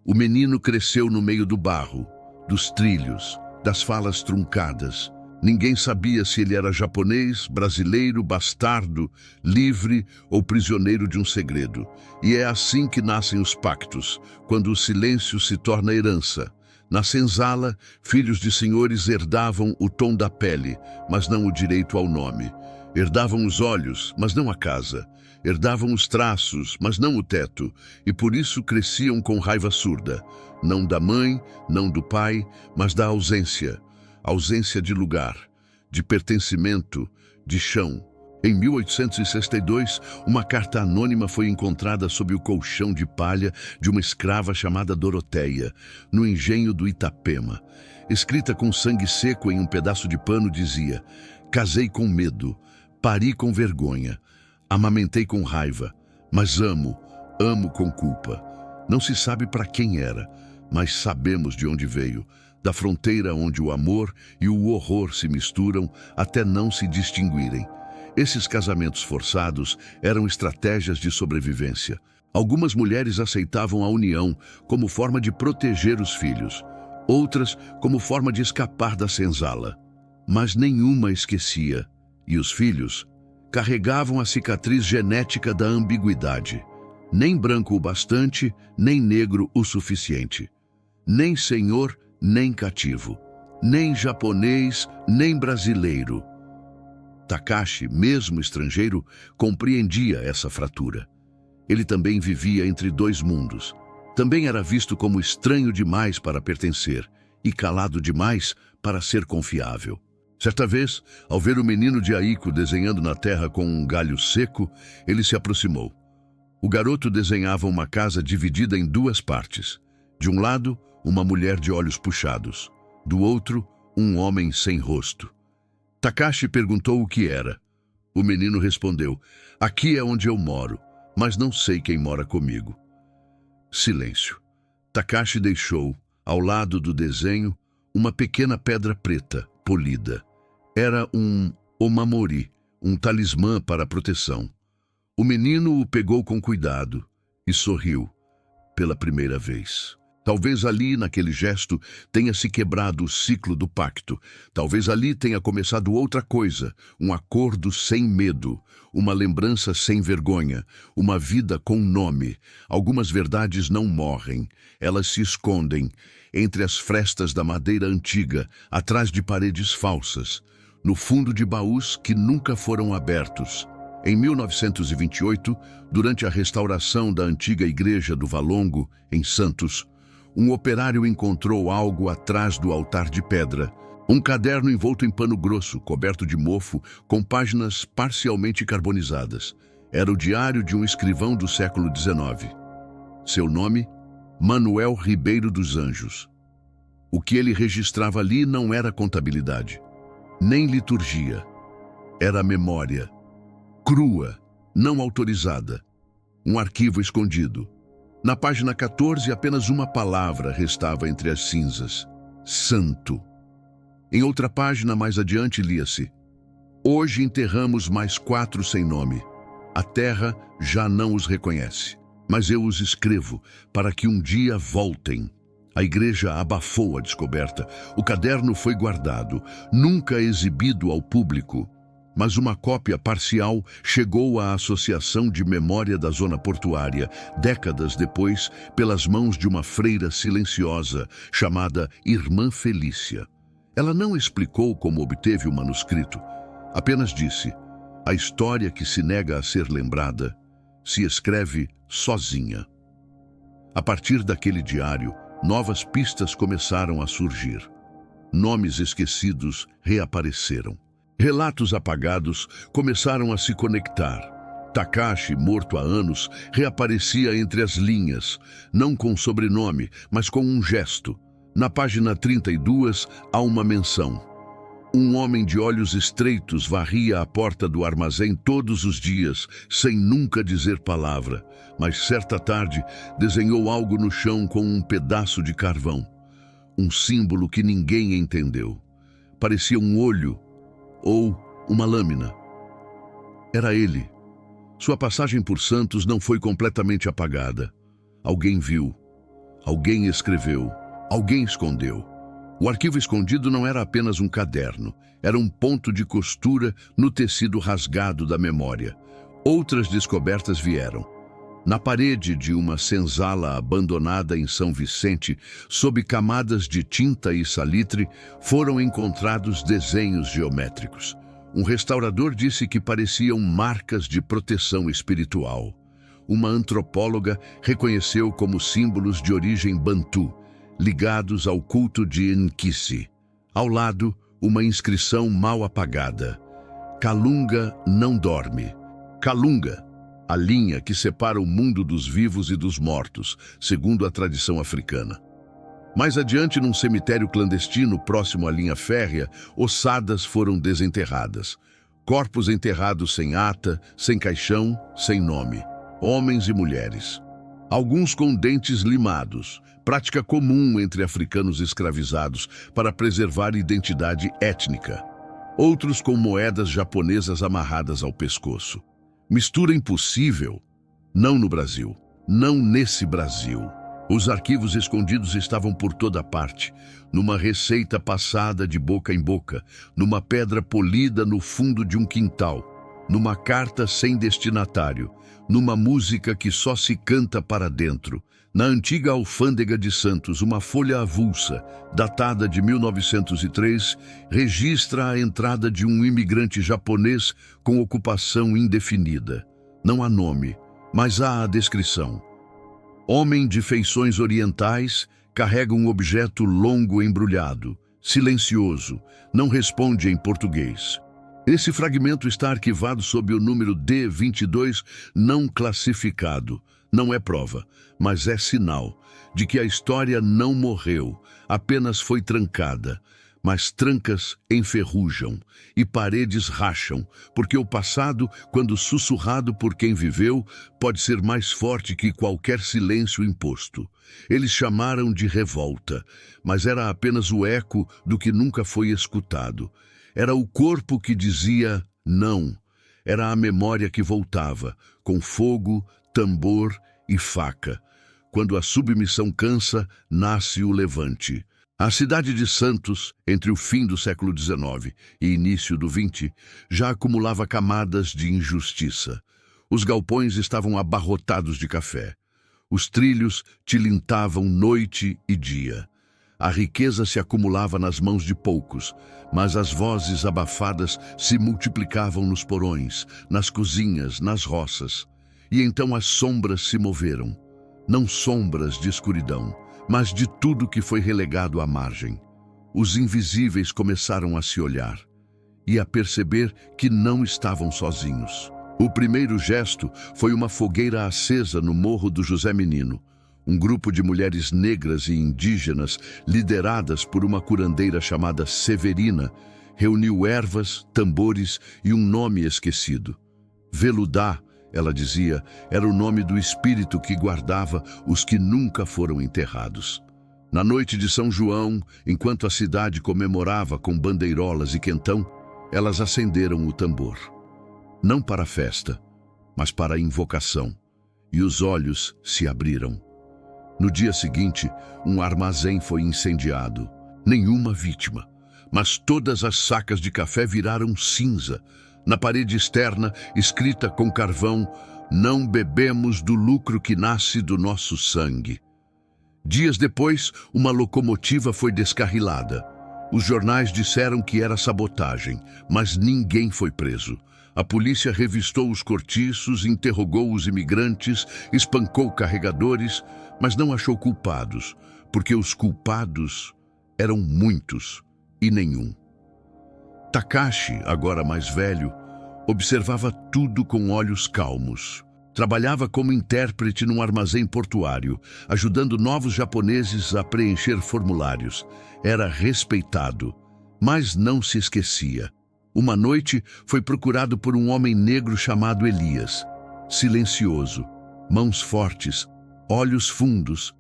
O menino cresceu no meio do barro, dos trilhos, das falas truncadas. Ninguém sabia se ele era japonês, brasileiro, bastardo, livre ou prisioneiro de um segredo. E é assim que nascem os pactos, quando o silêncio se torna herança. Na senzala, filhos de senhores herdavam o tom da pele, mas não o direito ao nome. Herdavam os olhos, mas não a casa. Herdavam os traços, mas não o teto. E por isso cresciam com raiva surda. Não da mãe, não do pai, mas da ausência. Ausência de lugar, de pertencimento, de chão. Em 1862, uma carta anônima foi encontrada sob o colchão de palha de uma escrava chamada Doroteia, no engenho do Itapema. Escrita com sangue seco em um pedaço de pano, dizia: "Casei com medo, pari com vergonha, amamentei com raiva, mas amo com culpa." Não se sabe para quem era, mas sabemos de onde veio. Da fronteira onde o amor e o horror se misturam até não se distinguirem. Esses casamentos forçados eram estratégias de sobrevivência. Algumas mulheres aceitavam a união como forma de proteger os filhos, outras como forma de escapar da senzala. Mas nenhuma esquecia, e os filhos carregavam a cicatriz genética da ambiguidade. Nem branco o bastante, nem negro o suficiente. Nem senhor, nem cativo. Nem japonês, nem brasileiro. Takashi, mesmo estrangeiro, compreendia essa fratura. Ele também vivia entre 2 mundos. Também era visto como estranho demais para pertencer e calado demais para ser confiável. Certa vez, ao ver o menino de Aiko desenhando na terra com um galho seco, ele se aproximou. O garoto desenhava uma casa dividida em 2 partes. De um lado, uma mulher de olhos puxados. Do outro, um homem sem rosto. Takashi perguntou o que era. O menino respondeu: "Aqui é onde eu moro, mas não sei quem mora comigo." Silêncio. Takashi deixou, ao lado do desenho, uma pequena pedra preta, polida. Era um omamori, um talismã para a proteção. O menino o pegou com cuidado e sorriu pela primeira vez. Talvez ali, naquele gesto, tenha se quebrado o ciclo do pacto. Talvez ali tenha começado outra coisa, um acordo sem medo, uma lembrança sem vergonha, uma vida com nome. Algumas verdades não morrem, elas se escondem entre as frestas da madeira antiga, atrás de paredes falsas, no fundo de baús que nunca foram abertos. Em 1928, durante a restauração da antiga igreja do Valongo, em Santos, um operário encontrou algo atrás do altar de pedra. Um caderno envolto em pano grosso, coberto de mofo, com páginas parcialmente carbonizadas. Era o diário de um escrivão do século XIX. Seu nome? Manuel Ribeiro dos Anjos. O que ele registrava ali não era contabilidade, nem liturgia. Era memória. Crua, não autorizada. Um arquivo escondido. Na página 14, apenas uma palavra restava entre as cinzas. Santo. Em outra página mais adiante lia-se: hoje enterramos mais 4 sem nome. A terra já não os reconhece, mas eu os escrevo para que um dia voltem. A igreja abafou a descoberta. O caderno foi guardado, nunca exibido ao público. Mas uma cópia parcial chegou à Associação de Memória da Zona Portuária, décadas depois, pelas mãos de uma freira silenciosa, chamada Irmã Felícia. Ela não explicou como obteve o manuscrito, apenas disse: a história que se nega a ser lembrada se escreve sozinha. A partir daquele diário, novas pistas começaram a surgir. Nomes esquecidos reapareceram. Relatos apagados começaram a se conectar. Takashi, morto há anos, reaparecia entre as linhas, não com sobrenome, mas com um gesto. Na página 32, há uma menção. Um homem de olhos estreitos varria a porta do armazém todos os dias, sem nunca dizer palavra, mas certa tarde desenhou algo no chão com um pedaço de carvão. Um símbolo que ninguém entendeu. Parecia um olho ou uma lâmina. Era ele. Sua passagem por Santos não foi completamente apagada. Alguém viu, alguém escreveu, alguém escondeu. O arquivo escondido não era apenas um caderno, era um ponto de costura no tecido rasgado da memória. Outras descobertas vieram. Na parede de uma senzala abandonada em São Vicente, sob camadas de tinta e salitre, foram encontrados desenhos geométricos. Um restaurador disse que pareciam marcas de proteção espiritual. Uma antropóloga reconheceu como símbolos de origem bantu, ligados ao culto de Nkisi. Ao lado, uma inscrição mal apagada: Kalunga não dorme. Kalunga, a linha que separa o mundo dos vivos e dos mortos, segundo a tradição africana. Mais adiante, num cemitério clandestino próximo à linha férrea, ossadas foram desenterradas. Corpos enterrados sem ata, sem caixão, sem nome. Homens e mulheres. Alguns com dentes limados, prática comum entre africanos escravizados para preservar identidade étnica. Outros com moedas japonesas amarradas ao pescoço. Mistura impossível? Não no Brasil. Não nesse Brasil. Os arquivos escondidos estavam por toda parte, numa receita passada de boca em boca, numa pedra polida no fundo de um quintal, numa carta sem destinatário, numa música que só se canta para dentro. Na antiga alfândega de Santos, uma folha avulsa, datada de 1903, registra a entrada de um imigrante japonês com ocupação indefinida. Não há nome, mas há a descrição. Homem de feições orientais, carrega um objeto longo embrulhado, silencioso, não responde em português. Esse fragmento está arquivado sob o número D22 não classificado. Não é prova, mas é sinal de que a história não morreu, apenas foi trancada. Mas trancas enferrujam e paredes racham, porque o passado, quando sussurrado por quem viveu, pode ser mais forte que qualquer silêncio imposto. Eles chamaram de revolta, mas era apenas o eco do que nunca foi escutado. Era o corpo que dizia não. Era a memória que voltava, com fogo, tambor e faca. Quando a submissão cansa, nasce o levante. A cidade de Santos, entre o fim do século XIX e início do XX, já acumulava camadas de injustiça. Os galpões estavam abarrotados de café. Os trilhos tilintavam noite e dia. A riqueza se acumulava nas mãos de poucos, mas as vozes abafadas se multiplicavam nos porões, nas cozinhas, nas roças. E então as sombras se moveram. Não sombras de escuridão, mas de tudo que foi relegado à margem. Os invisíveis começaram a se olhar e a perceber que não estavam sozinhos. O primeiro gesto foi uma fogueira acesa no Morro do José Menino. Um grupo de mulheres negras e indígenas, lideradas por uma curandeira chamada Severina, reuniu ervas, tambores e um nome esquecido. Veludá, ela dizia, era o nome do espírito que guardava os que nunca foram enterrados. Na noite de São João, enquanto a cidade comemorava com bandeirolas e quentão, elas acenderam o tambor. Não para a festa, mas para a invocação, e os olhos se abriram. No dia seguinte, um armazém foi incendiado. Nenhuma vítima, mas todas as sacas de café viraram cinza. Na parede externa, escrita com carvão, "Não bebemos do lucro que nasce do nosso sangue." Dias depois, uma locomotiva foi descarrilada. Os jornais disseram que era sabotagem, mas ninguém foi preso. A polícia revistou os cortiços, interrogou os imigrantes, espancou carregadores, mas não achou culpados, porque os culpados eram muitos e nenhum. Takashi, agora mais velho, observava tudo com olhos calmos. Trabalhava como intérprete num armazém portuário, ajudando novos japoneses a preencher formulários. Era respeitado, mas não se esquecia. Uma noite foi procurado por um homem negro chamado Elias. Silencioso, mãos fortes, olhos fundos.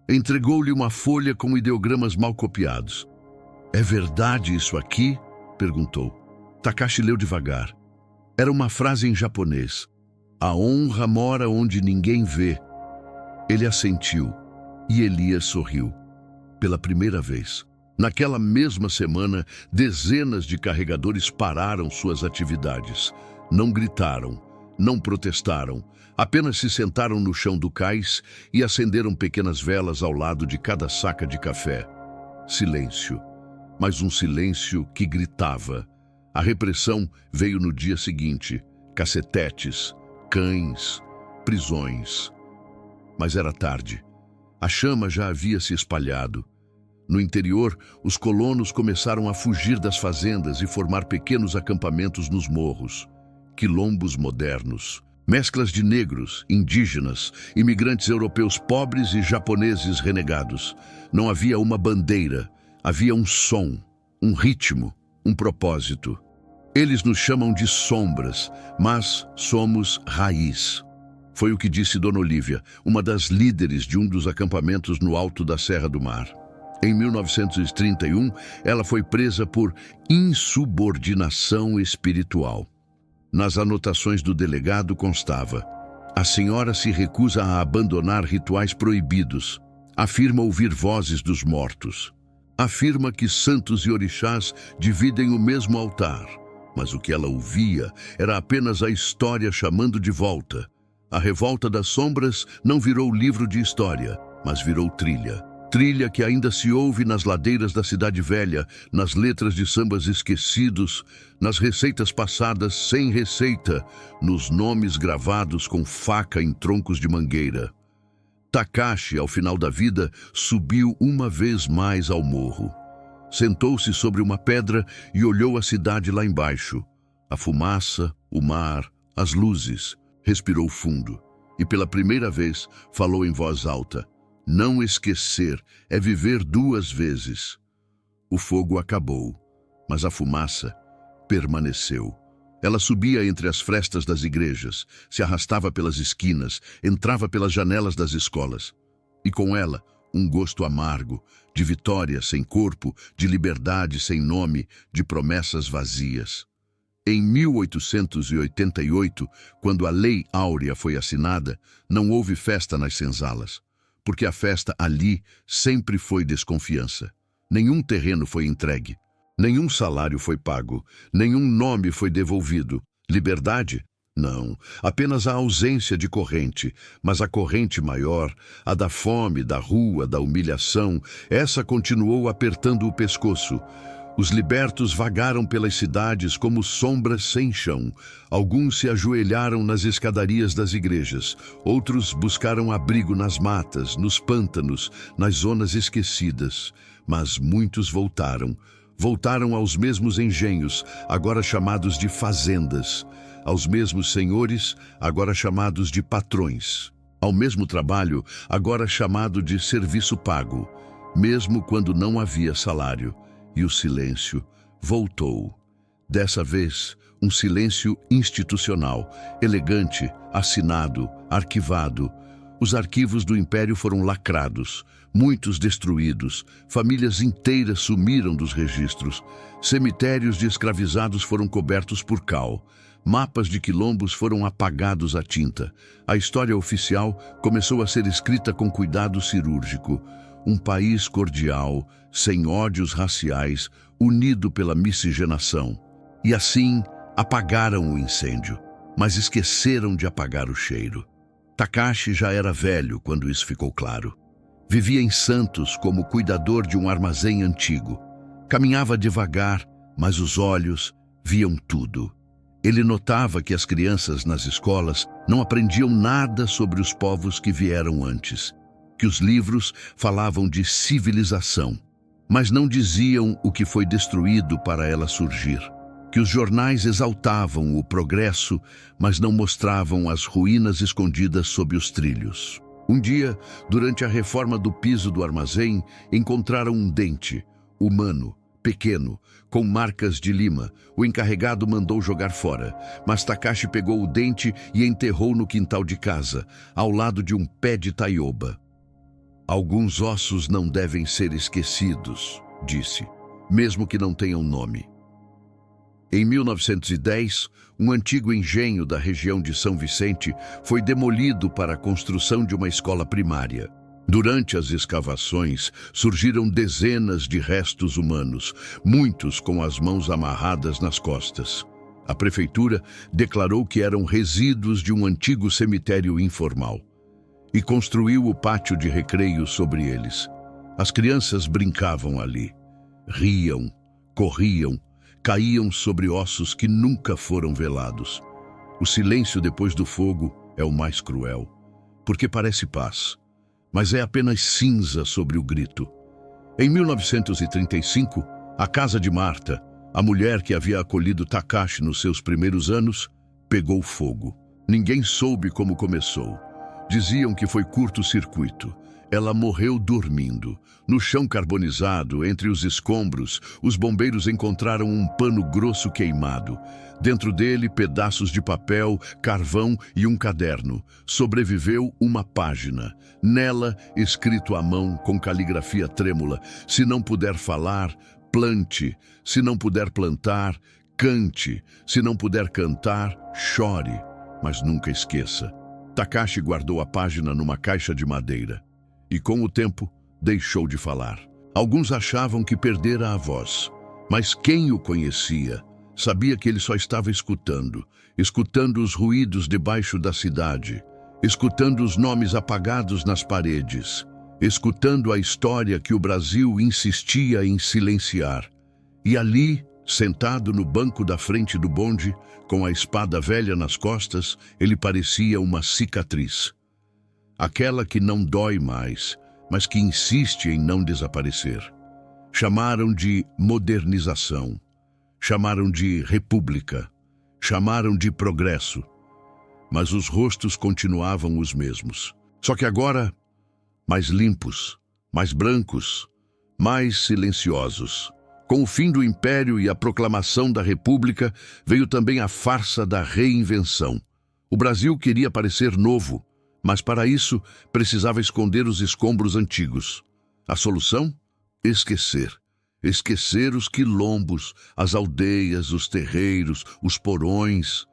Entregou-lhe uma folha com ideogramas mal copiados. "É verdade isso aqui?" perguntou. Takashi leu devagar. Era uma frase em japonês. "A honra mora onde ninguém vê." Ele assentiu e Elias sorriu. Pela primeira vez. Naquela mesma semana, dezenas de carregadores pararam suas atividades. Não gritaram, não protestaram, apenas se sentaram no chão do cais e acenderam pequenas velas ao lado de cada saca de café. Silêncio, mas um silêncio que gritava. A repressão veio no dia seguinte. Cacetetes, cães, prisões. Mas era tarde. A chama já havia se espalhado. No interior, os colonos começaram a fugir das fazendas e formar pequenos acampamentos nos morros. Quilombos modernos, mesclas de negros, indígenas, imigrantes europeus pobres e japoneses renegados. Não havia uma bandeira, havia um som, um ritmo, um propósito. Eles nos chamam de sombras, mas somos raiz. Foi o que disse Dona Olívia, uma das líderes de um dos acampamentos no alto da Serra do Mar. Em 1931, ela foi presa por insubordinação espiritual. Nas anotações do delegado constava: "A senhora se recusa a abandonar rituais proibidos. Afirma ouvir vozes dos mortos. Afirma que santos e orixás dividem o mesmo altar. Mas o que ela ouvia era apenas a história chamando de volta. A revolta das sombras não virou livro de história, mas virou trilha. Trilha que ainda se ouve nas ladeiras da Cidade Velha, nas letras de sambas esquecidos, nas receitas passadas sem receita, nos nomes gravados com faca em troncos de mangueira." Takashi, ao final da vida, subiu uma vez mais ao morro. Sentou-se sobre uma pedra e olhou a cidade lá embaixo. A fumaça, o mar, as luzes. Respirou fundo e, pela primeira vez, falou em voz alta: "Não esquecer é viver duas vezes." O fogo acabou, mas a fumaça permaneceu. Ela subia entre as frestas das igrejas, se arrastava pelas esquinas, entrava pelas janelas das escolas. E com ela, um gosto amargo, de vitória sem corpo, de liberdade sem nome, de promessas vazias. Em 1888, quando a Lei Áurea foi assinada, não houve festa nas senzalas, porque a festa ali sempre foi desconfiança. Nenhum terreno foi entregue, nenhum salário foi pago, nenhum nome foi devolvido. Liberdade? Não, apenas a ausência de corrente, mas a corrente maior, a da fome, da rua, da humilhação, essa continuou apertando o pescoço. Os libertos vagaram pelas cidades como sombras sem chão. Alguns se ajoelharam nas escadarias das igrejas. Outros buscaram abrigo nas matas, nos pântanos, nas zonas esquecidas. Mas muitos voltaram. Voltaram aos mesmos engenhos, agora chamados de fazendas. Aos mesmos senhores, agora chamados de patrões. Ao mesmo trabalho, agora chamado de serviço pago. Mesmo quando não havia salário. E o silêncio voltou. Dessa vez, um silêncio institucional, elegante, assinado, arquivado. Os arquivos do Império foram lacrados, muitos destruídos, famílias inteiras sumiram dos registros, cemitérios de escravizados foram cobertos por cal, mapas de quilombos foram apagados à tinta. A história oficial começou a ser escrita com cuidado cirúrgico. Um país cordial, sem ódios raciais, unido pela miscigenação. E assim, apagaram o incêndio, mas esqueceram de apagar o cheiro. Takashi já era velho quando isso ficou claro. Vivia em Santos como cuidador de um armazém antigo. Caminhava devagar, mas os olhos viam tudo. Ele notava que as crianças nas escolas não aprendiam nada sobre os povos que vieram antes. Que os livros falavam de civilização, mas não diziam o que foi destruído para ela surgir. Que os jornais exaltavam o progresso, mas não mostravam as ruínas escondidas sob os trilhos. Um dia, durante a reforma do piso do armazém, encontraram um dente, humano, pequeno, com marcas de lima. O encarregado mandou jogar fora, mas Takashi pegou o dente e enterrou no quintal de casa, ao lado de um pé de taioba. Alguns ossos não devem ser esquecidos, disse, mesmo que não tenham nome. Em 1910, um antigo engenho da região de São Vicente foi demolido para a construção de uma escola primária. Durante as escavações, surgiram dezenas de restos humanos, muitos com as mãos amarradas nas costas. A prefeitura declarou que eram resíduos de um antigo cemitério informal. E construiu o pátio de recreio sobre eles. As crianças brincavam ali, riam, corriam, caíam sobre ossos que nunca foram velados. O silêncio depois do fogo é o mais cruel, porque parece paz, mas é apenas cinza sobre o grito. Em 1935, a casa de Marta, a mulher que havia acolhido Takashi nos seus primeiros anos, pegou fogo. Ninguém soube como começou. Diziam que foi curto-circuito. Ela morreu dormindo. No chão carbonizado, entre os escombros, os bombeiros encontraram um pano grosso queimado. Dentro dele, pedaços de papel, carvão e um caderno. Sobreviveu uma página. Nela, escrito à mão, com caligrafia trêmula: se não puder falar, plante. Se não puder plantar, cante. Se não puder cantar, chore. Mas nunca esqueça. Takashi guardou a página numa caixa de madeira. E com o tempo, deixou de falar. Alguns achavam que perdera a voz. Mas quem o conhecia sabia que ele só estava escutando os ruídos debaixo da cidade, escutando os nomes apagados nas paredes, escutando a história que o Brasil insistia em silenciar. E ali, sentado no banco da frente do bonde, com a espada velha nas costas, ele parecia uma cicatriz. Aquela que não dói mais, mas que insiste em não desaparecer. Chamaram de modernização, chamaram de república, chamaram de progresso. Mas os rostos continuavam os mesmos. Só que agora, mais limpos, mais brancos, mais silenciosos. Com o fim do Império e a proclamação da República, veio também a farsa da reinvenção. O Brasil queria parecer novo, mas para isso precisava esconder os escombros antigos. A solução? Esquecer. Esquecer os quilombos, as aldeias, os terreiros, os porões.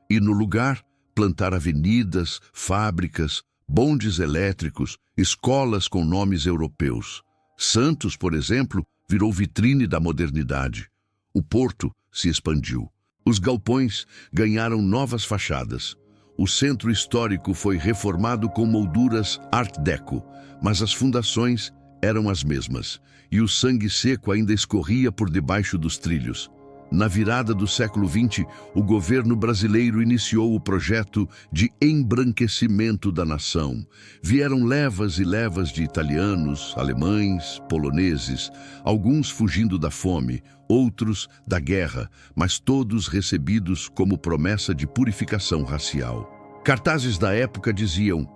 E no lugar, plantar avenidas, fábricas, bondes elétricos, escolas com nomes europeus. Santos, por exemplo, virou vitrine da modernidade. O porto se expandiu. Os galpões ganharam novas fachadas. O centro histórico foi reformado com molduras Art Deco, mas as fundações eram as mesmas, e o sangue seco ainda escorria por debaixo dos trilhos. Na virada do século XX, o governo brasileiro iniciou o projeto de embranquecimento da nação. Vieram levas e levas de italianos, alemães, poloneses, alguns fugindo da fome, outros da guerra, mas todos recebidos como promessa de purificação racial. Cartazes da época diziam: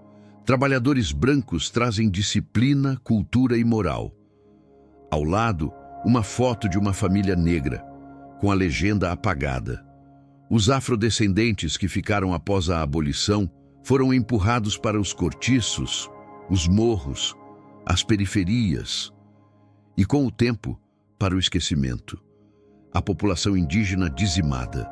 trabalhadores brancos trazem disciplina, cultura e moral. Ao lado, uma foto de uma família negra, com a legenda apagada. Os afrodescendentes que ficaram após a abolição foram empurrados para os cortiços, os morros, as periferias e, com o tempo, para o esquecimento. A população indígena dizimada.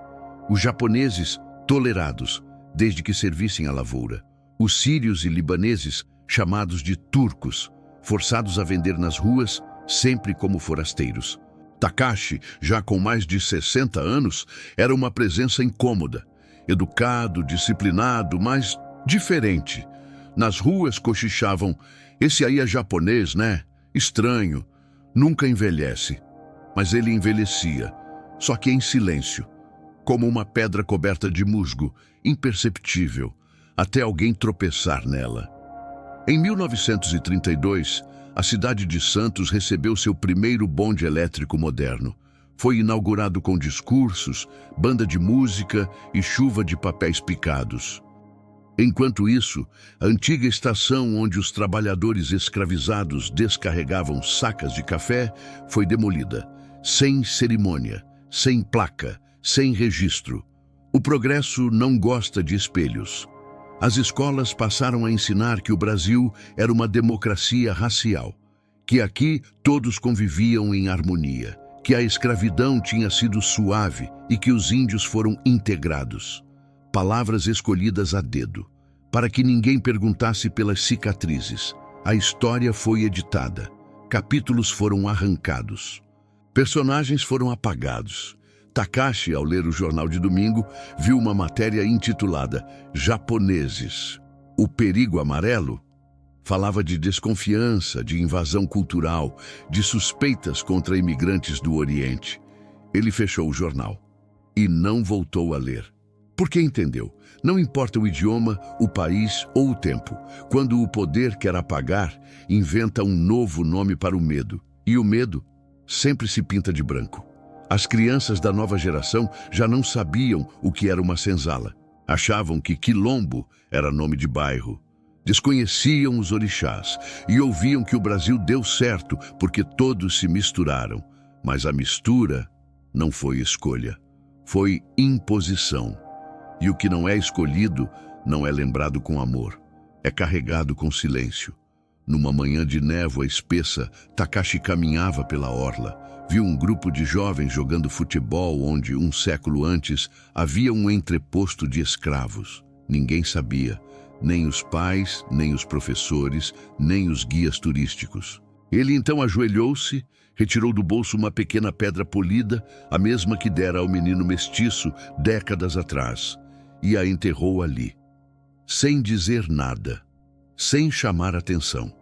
Os japoneses tolerados, desde que servissem a lavoura. Os sírios e libaneses, chamados de turcos, forçados a vender nas ruas, sempre como forasteiros. Takashi, já com mais de 60 anos, era uma presença incômoda. Educado, disciplinado, mas diferente. Nas ruas cochichavam: esse aí é japonês, né? Estranho. Nunca envelhece. Mas ele envelhecia, só que em silêncio, como uma pedra coberta de musgo, imperceptível, até alguém tropeçar nela. Em 1932, a cidade de Santos recebeu seu primeiro bonde elétrico moderno. Foi inaugurado com discursos, banda de música e chuva de papéis picados. Enquanto isso, a antiga estação onde os trabalhadores escravizados descarregavam sacas de café foi demolida, sem cerimônia, sem placa, sem registro. O progresso não gosta de espelhos. As escolas passaram a ensinar que o Brasil era uma democracia racial, que aqui todos conviviam em harmonia, que a escravidão tinha sido suave e que os índios foram integrados. Palavras escolhidas a dedo, para que ninguém perguntasse pelas cicatrizes. A história foi editada, capítulos foram arrancados, personagens foram apagados. Takashi, ao ler o jornal de domingo, viu uma matéria intitulada Japoneses, o perigo amarelo. Falava de desconfiança, de invasão cultural, de suspeitas contra imigrantes do Oriente. Ele fechou o jornal e não voltou a ler. Porque entendeu, não importa o idioma, o país ou o tempo. Quando o poder quer apagar, inventa um novo nome para o medo. E o medo sempre se pinta de branco. As crianças da nova geração já não sabiam o que era uma senzala. Achavam que quilombo era nome de bairro. Desconheciam os orixás e ouviam que o Brasil deu certo porque todos se misturaram. Mas a mistura não foi escolha, foi imposição. E o que não é escolhido não é lembrado com amor, é carregado com silêncio. Numa manhã de névoa espessa, Takashi caminhava pela orla. Viu um grupo de jovens jogando futebol onde, um século antes, havia um entreposto de escravos. Ninguém sabia, nem os pais, nem os professores, nem os guias turísticos. Ele então ajoelhou-se, retirou do bolso uma pequena pedra polida, a mesma que dera ao menino mestiço décadas atrás, e a enterrou ali, sem dizer nada, sem chamar atenção.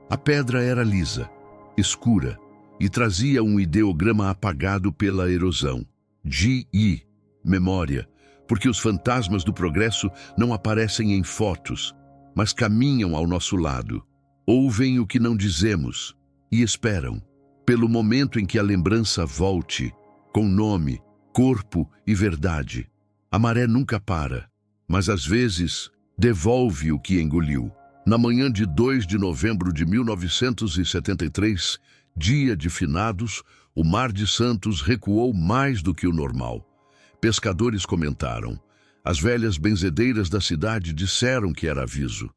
A pedra era lisa, escura, e trazia um ideograma apagado pela erosão. G.I. Memória, porque os fantasmas do progresso não aparecem em fotos, mas caminham ao nosso lado, ouvem o que não dizemos e esperam, pelo momento em que a lembrança volte, com nome, corpo e verdade. A maré nunca para, mas às vezes devolve o que engoliu. Na manhã de 2 de novembro de 1973, dia de finados, o Mar de Santos recuou mais do que o normal. Pescadores comentaram. As velhas benzedeiras da cidade disseram que era aviso.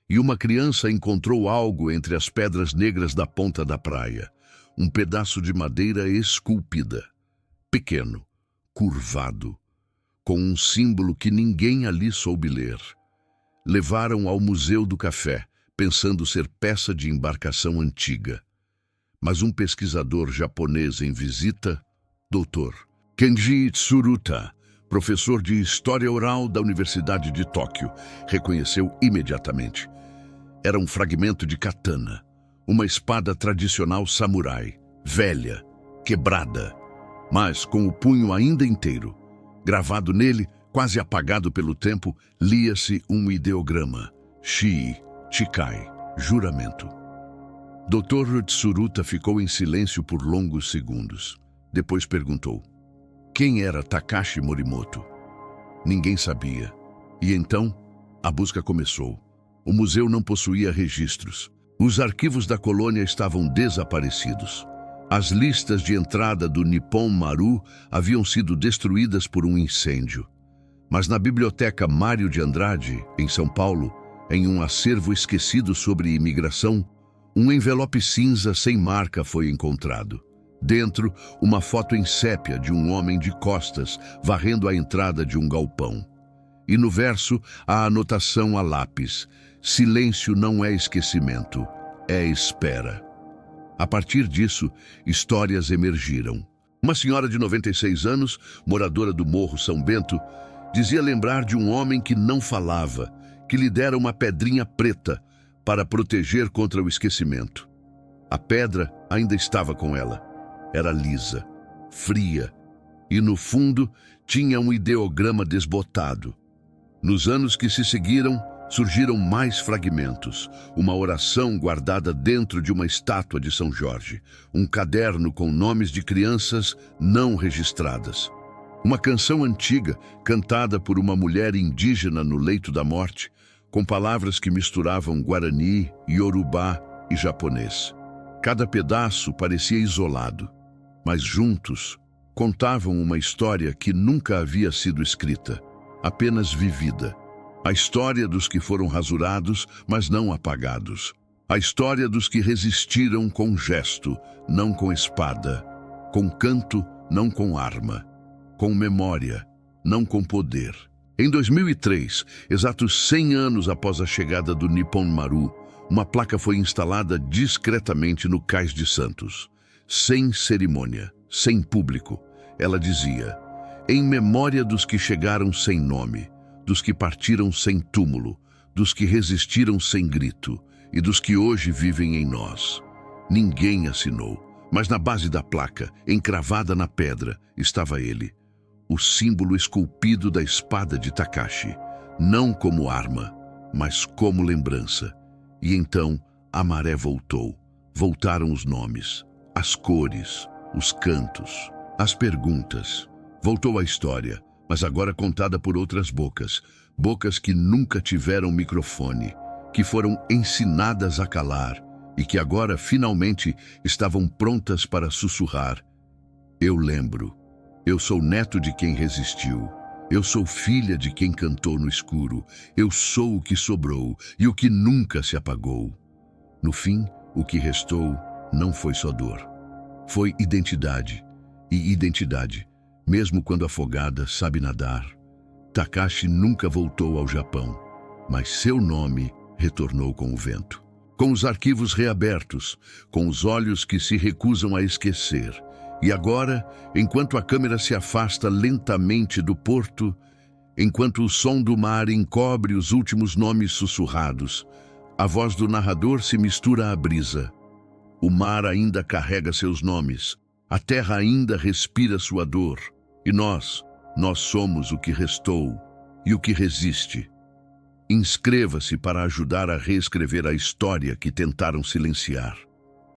E uma criança encontrou algo entre as pedras negras da ponta da praia. Um pedaço de madeira esculpida. Pequeno, curvado, com um símbolo que ninguém ali soube ler. Levaram ao Museu do Café, pensando ser peça de embarcação antiga. Mas um pesquisador japonês em visita, Dr. Kenji Tsuruta, professor de História Oral da Universidade de Tóquio, reconheceu imediatamente. Era um fragmento de katana, uma espada tradicional samurai, velha, quebrada, mas com o punho ainda inteiro. Gravado nele, quase apagado pelo tempo, lia-se um ideograma: Shii, Chikai, juramento. Dr. Tsuruta ficou em silêncio por longos segundos. Depois perguntou: quem era Takashi Morimoto? Ninguém sabia. E então, a busca começou. O museu não possuía registros. Os arquivos da colônia estavam desaparecidos. As listas de entrada do Nippon Maru haviam sido destruídas por um incêndio. Mas na Biblioteca Mário de Andrade, em São Paulo, em um acervo esquecido sobre imigração, um envelope cinza sem marca foi encontrado. Dentro, uma foto em sépia de um homem de costas varrendo a entrada de um galpão. E no verso, a anotação a lápis: silêncio não é esquecimento, é espera. A partir disso, histórias emergiram. Uma senhora de 96 anos, moradora do Morro São Bento, dizia lembrar de um homem que não falava, que lhe dera uma pedrinha preta para proteger contra o esquecimento. A pedra ainda estava com ela. Era lisa, fria, e no fundo tinha um ideograma desbotado. Nos anos que se seguiram, surgiram mais fragmentos, uma oração guardada dentro de uma estátua de São Jorge, um caderno com nomes de crianças não registradas, uma canção antiga cantada por uma mulher indígena no leito da morte, com palavras que misturavam guarani, iorubá e japonês. Cada pedaço parecia isolado, mas juntos contavam uma história que nunca havia sido escrita, apenas vivida. A história dos que foram rasurados, mas não apagados. A história dos que resistiram com gesto, não com espada. Com canto, não com arma. Com memória, não com poder. Em 2003, exatos 100 anos após a chegada do Nippon Maru, uma placa foi instalada discretamente no Cais de Santos. Sem cerimônia, sem público. Ela dizia: em memória dos que chegaram sem nome, dos que partiram sem túmulo, dos que resistiram sem grito e dos que hoje vivem em nós. Ninguém assinou, mas na base da placa, encravada na pedra, estava ele, o símbolo esculpido da espada de Takashi, não como arma, mas como lembrança. E então a maré voltou. Voltaram os nomes, as cores, os cantos, as perguntas. Voltou a história, mas agora contada por outras bocas, bocas que nunca tiveram microfone, que foram ensinadas a calar e que agora finalmente estavam prontas para sussurrar. Eu lembro, eu sou neto de quem resistiu, eu sou filha de quem cantou no escuro, eu sou o que sobrou e o que nunca se apagou. No fim, o que restou não foi só dor, foi identidade, e identidade, mesmo quando afogada, sabe nadar. Takashi nunca voltou ao Japão, mas seu nome retornou com o vento. Com os arquivos reabertos, com os olhos que se recusam a esquecer. E agora, enquanto a câmera se afasta lentamente do porto, enquanto o som do mar encobre os últimos nomes sussurrados, a voz do narrador se mistura à brisa. O mar ainda carrega seus nomes, a terra ainda respira sua dor. E nós somos o que restou e o que resiste. Inscreva-se para ajudar a reescrever a história que tentaram silenciar.